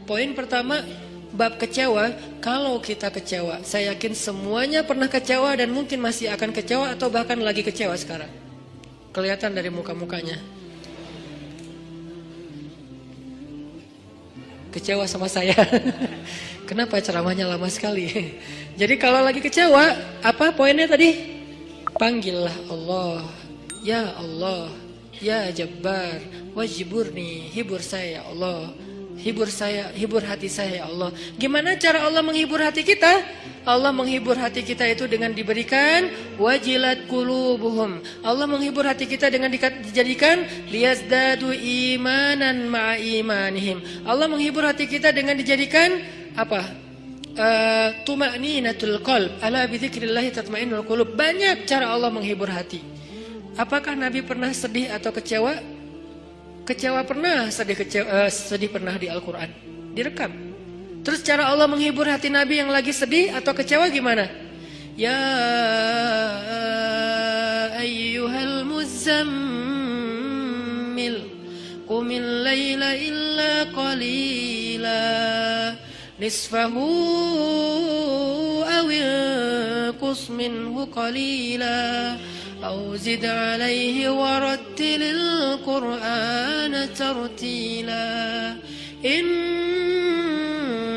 Poin pertama, bab kecewa. Kalau kita kecewa, saya yakin semuanya pernah kecewa dan mungkin masih akan kecewa atau bahkan lagi kecewa sekarang. Kelihatan dari muka-mukanya. Kecewa sama saya. Kenapa ceramahnya lama sekali? Jadi kalau lagi kecewa, apa poinnya tadi? Panggillah Allah. Ya Allah, ya Jabbar, wajiburni, hibur saya ya Allah. Hibur saya, hibur hati saya ya Allah. Gimana cara Allah menghibur hati kita? Allah menghibur hati kita itu dengan diberikan wajilat qulubuhum. Allah menghibur hati kita dengan dijadikan liyazdadu imanan ma'a imanihim. Allah menghibur hati kita dengan dijadikan apa? Tuma'ninatul qalb. Ala bidzikrillah tatma'innul qulub. Banyak cara Allah menghibur hati. Apakah Nabi pernah sedih atau kecewa? Kecewa pernah, sedih pernah di Al-Quran. Direkam. Terus cara Allah menghibur hati Nabi yang lagi sedih atau kecewa gimana? Ya ayyuhal muzammil qumil layla illa qalila nisfahu awil qus minhu qalila أو زد عليه ورتل القرآن ترتيلا إن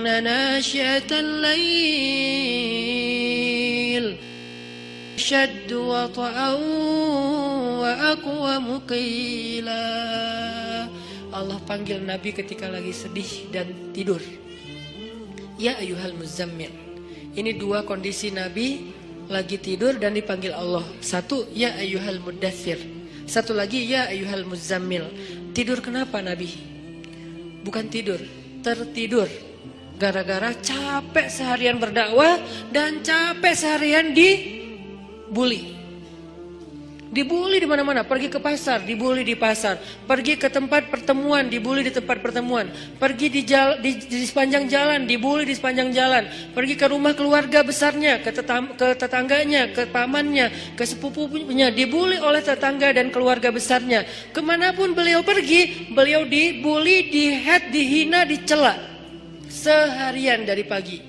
ناشئة الليل شد وطئا وأقوم قيلا. Allah panggil Nabi ketika lagi sedih dan tidur. Ya ayyuhal muzammil. Ini dua kondisi Nabi lagi tidur dan dipanggil Allah. Satu, ya ayyuhal muddathir. Satu lagi, ya ayyuhal muzammil. Tidur kenapa Nabi? Bukan tidur, tertidur. Gara-gara capek seharian berdakwah dan capek seharian dibully. Dibully di mana-mana, pergi ke pasar, dibully di pasar, pergi ke tempat pertemuan, dibully di tempat pertemuan, pergi di sepanjang jalan, dibully di sepanjang jalan, pergi ke rumah keluarga besarnya, ke tetangganya, ke pamannya, ke sepupunya, dibully oleh tetangga dan keluarga besarnya. Kemanapun beliau pergi, beliau dibully, dihead, dihina, dicela seharian dari pagi.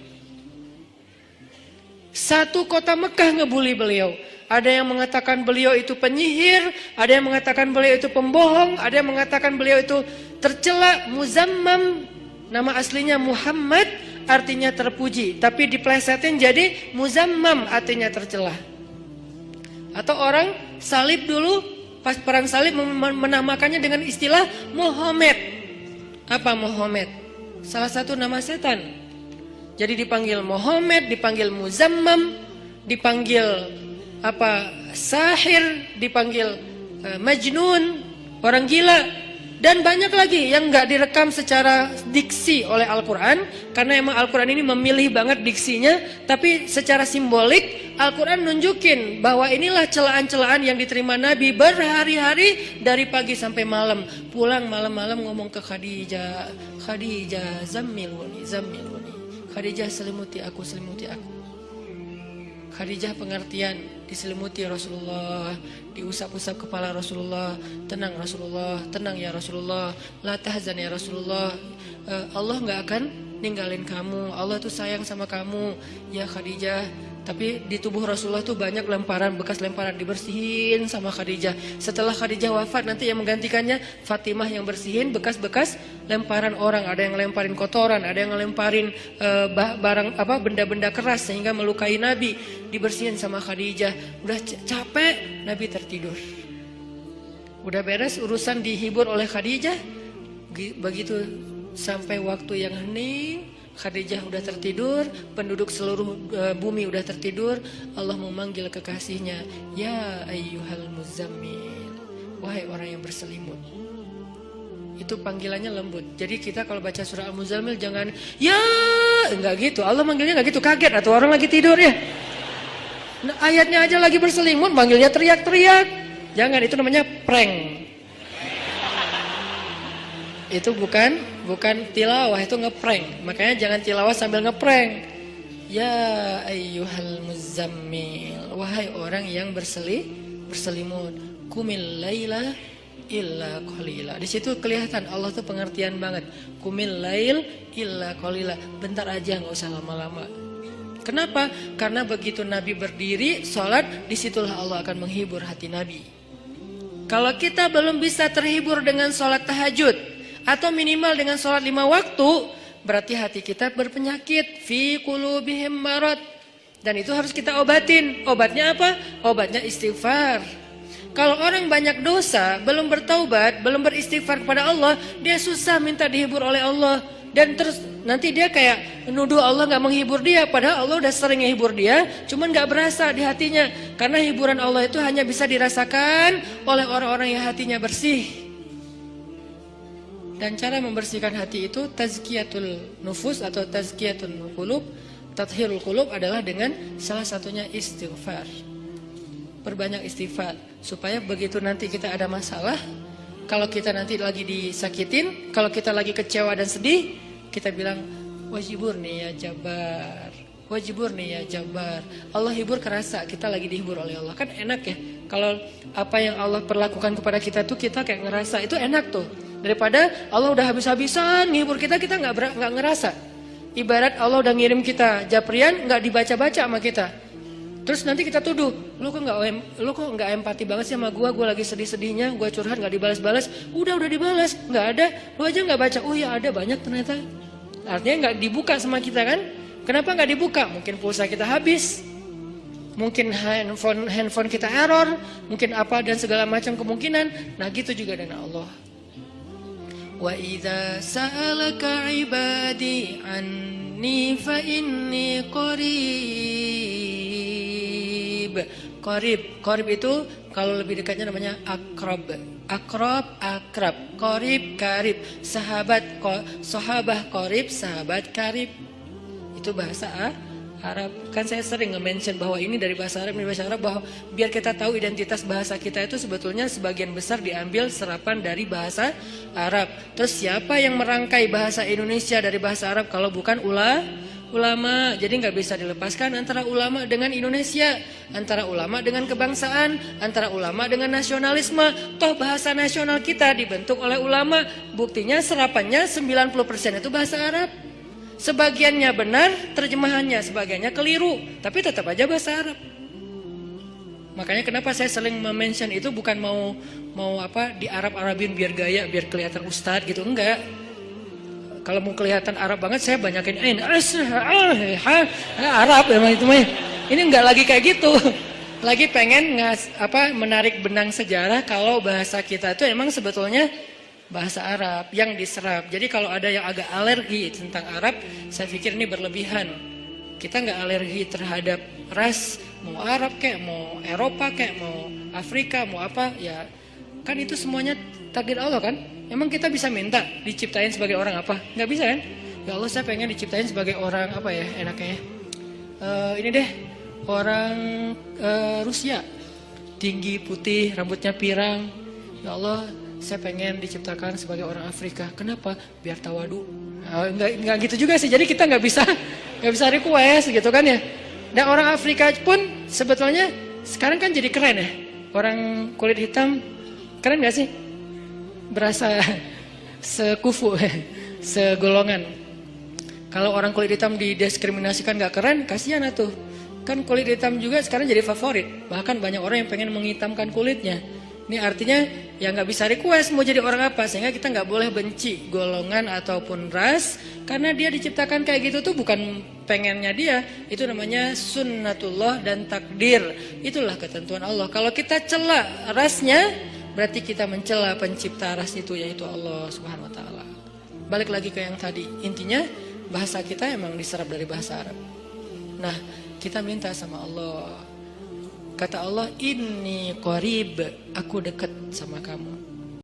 Satu kota Mekah ngebully beliau. Ada yang mengatakan beliau itu penyihir, ada yang mengatakan beliau itu pembohong, ada yang mengatakan beliau itu tercela. Muzammam, nama aslinya Muhammad, artinya terpuji, tapi diplesetin jadi Muzammam, artinya tercela. Atau orang salib dulu, pas perang salib menamakannya dengan istilah Muhammad. Apa Muhammad? Salah satu nama setan. Jadi dipanggil Muhammad, dipanggil Muzammam, dipanggil sahir, dipanggil majnun, orang gila, dan banyak lagi yang nggak direkam secara diksi oleh Al-Quran, karena emang Al-Quran ini memilih banget diksinya, tapi secara simbolik Al-Quran nunjukin bahwa inilah celaan-celaan yang diterima Nabi berhari-hari dari pagi sampai malam. Pulang malam-malam ngomong ke Khadijah, Khadijah zammiluni, zammiluni, Khadijah selimuti aku, selimuti aku. Khadijah pengertian, diselimuti Rasulullah, diusap-usap kepala Rasulullah. Tenang Rasulullah, tenang ya Rasulullah, la tahzan ya Rasulullah, Allah gak akan ninggalin kamu, Allah tuh sayang sama kamu ya Khadijah. Tapi di tubuh Rasulullah tuh banyak lemparan, bekas lemparan, dibersihin sama Khadijah. Setelah Khadijah wafat, nanti yang menggantikannya Fatimah yang bersihin bekas-bekas lemparan orang. Ada yang lemparin kotoran, ada yang lemparin barang benda-benda keras sehingga melukai Nabi, dibersihin sama Khadijah. Udah capek, Nabi tertidur. Udah beres urusan dihibur oleh Khadijah. Begitu sampai waktu yang hening, Khadijah udah tertidur, penduduk seluruh bumi udah tertidur. Allah memanggil kekasihnya, ya ayyuhal muzammil, wahai orang yang berselimut. Itu panggilannya lembut. Jadi kita kalau baca surah Al-Muzammil jangan ya, enggak gitu. Allah manggilnya enggak gitu, kaget atau orang lagi tidur ya. Nah, ayatnya aja lagi berselimut, manggilnya teriak-teriak. Jangan, itu namanya prank. Itu bukan tilawah, itu ngeprank. Makanya jangan tilawah sambil ngeprank. Ya ayyuhal muzammil, wahai orang yang berselimut, qumil laila illa qalila. Di situ kelihatan Allah tuh pengertian banget. Qumil lail illa qalila. Bentar aja, nggak usah lama-lama. Kenapa? Karena begitu Nabi berdiri sholat, disitulah Allah akan menghibur hati Nabi. Kalau kita belum bisa terhibur dengan sholat tahajud atau minimal dengan sholat 5 waktu, berarti hati kita berpenyakit. Fi qulubihim marad. Dan itu harus kita obatin. Obatnya apa? Obatnya istighfar. Kalau orang banyak dosa, belum bertaubat, belum beristighfar kepada Allah, dia susah minta dihibur oleh Allah. Dan terus nanti dia kayak nuduh Allah gak menghibur dia. Padahal Allah udah sering menghibur dia, cuman gak berasa di hatinya. Karena hiburan Allah itu hanya bisa dirasakan oleh orang-orang yang hatinya bersih. Dan cara membersihkan hati itu tazkiyatul nufus atau tazkiyatul qulub, tathhirul qulub adalah dengan salah satunya istighfar. Perbanyak istighfar supaya begitu nanti kita ada masalah, kalau kita nanti lagi disakitin, kalau kita lagi kecewa dan sedih, kita bilang wajibur nih ya Jabar, wajibur nih ya Jabar. Allah hibur kerasa kita lagi dihibur oleh Allah. Kan enak ya kalau apa yang Allah perlakukan kepada kita tuh kita kayak ngerasa, itu enak tuh. Daripada Allah udah habis-habisan ngehibur kita, kita nggak ngerasa. Ibarat Allah udah ngirim kita japrian, nggak dibaca-baca sama kita. Terus nanti kita tuduh, lu kok nggak empati banget sih sama gue lagi sedih-sedihnya, gue curhat nggak dibalas-balas. Udah dibalas, nggak ada, lu aja nggak baca. Oh ya ada, banyak ternyata. Artinya nggak dibuka sama kita kan? Kenapa nggak dibuka? Mungkin pulsa kita habis, mungkin handphone kita error, mungkin apa dan segala macam kemungkinan. Nah gitu juga dengan Allah. Wa idza sa'alaka ibadi anni fa inni qarib. Qarib itu kalau lebih dekatnya namanya akrab. Akrab. Qarib. Sahabah qarib, sahabat karib. Itu bahasa Arab. Kan saya sering nge-mention bahwa ini dari bahasa Arab, bahwa biar kita tahu identitas bahasa kita itu sebetulnya sebagian besar diambil serapan dari bahasa Arab. Terus siapa yang merangkai bahasa Indonesia dari bahasa Arab kalau bukan ulama? Jadi nggak bisa dilepaskan antara ulama dengan Indonesia, antara ulama dengan kebangsaan, antara ulama dengan nasionalisme. Toh bahasa nasional kita dibentuk oleh ulama. Buktinya serapannya 90% itu bahasa Arab. Sebagiannya benar terjemahannya, sebagiannya keliru, tapi tetap aja bahasa Arab. Makanya kenapa saya sering mention itu bukan mau apa di Arabin biar gaya, biar kelihatan ustadz gitu, enggak. Kalau mau kelihatan Arab banget saya banyakin Arab emang itu mah. Ini enggak lagi kayak gitu. Lagi pengen menarik benang sejarah kalau bahasa kita itu emang sebetulnya bahasa Arab yang diserap. Jadi kalau ada yang agak alergi tentang Arab, saya pikir ini berlebihan. Kita nggak alergi terhadap ras, mau Arab kayak, mau Eropa kayak, mau Afrika, mau apa, ya kan itu semuanya takdir Allah kan. Emang kita bisa minta diciptain sebagai orang apa? Nggak bisa kan? Ya Allah saya pengen diciptain sebagai orang apa ya enaknya. Ini deh orang Rusia, tinggi, putih, rambutnya pirang. Ya Allah saya pengen diciptakan sebagai orang Afrika. Kenapa? Biar tawadu. Enggak gitu juga sih. Jadi kita nggak bisa request gitu kan ya. Dan orang Afrika pun sebetulnya sekarang kan jadi keren ya. Orang kulit hitam keren nggak sih? Berasa sekufu, segolongan. Kalau orang kulit hitam didiskriminasikan nggak keren, kasihan atuh. Kan kulit hitam juga sekarang jadi favorit. Bahkan banyak orang yang pengen menghitamkan kulitnya. Ini artinya ya nggak bisa request mau jadi orang apa, sehingga kita nggak boleh benci golongan ataupun ras, karena dia diciptakan kayak gitu tuh bukan pengennya dia, itu namanya sunnatullah dan takdir, itulah ketentuan Allah. Kalau kita cela rasnya, berarti kita mencela pencipta ras itu, yaitu Allah Subhanahu Wa Taala. Balik lagi ke yang tadi, intinya bahasa kita emang diserap dari bahasa Arab. Nah kita minta sama Allah. Kata Allah, inni qarib, aku dekat sama kamu.